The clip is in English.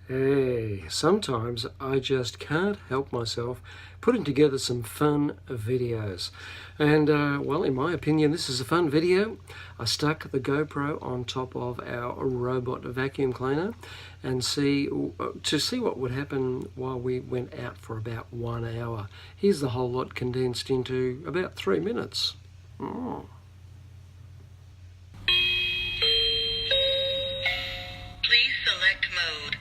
Hey, sometimes I just can't help myself putting together some fun videos. And, well, in my opinion, this is a fun video. I stuck the GoPro on top of our robot vacuum cleaner and to see what would happen while we went out for about 1 hour. Here's the whole lot condensed into about 3 minutes. Oh. Please select mode.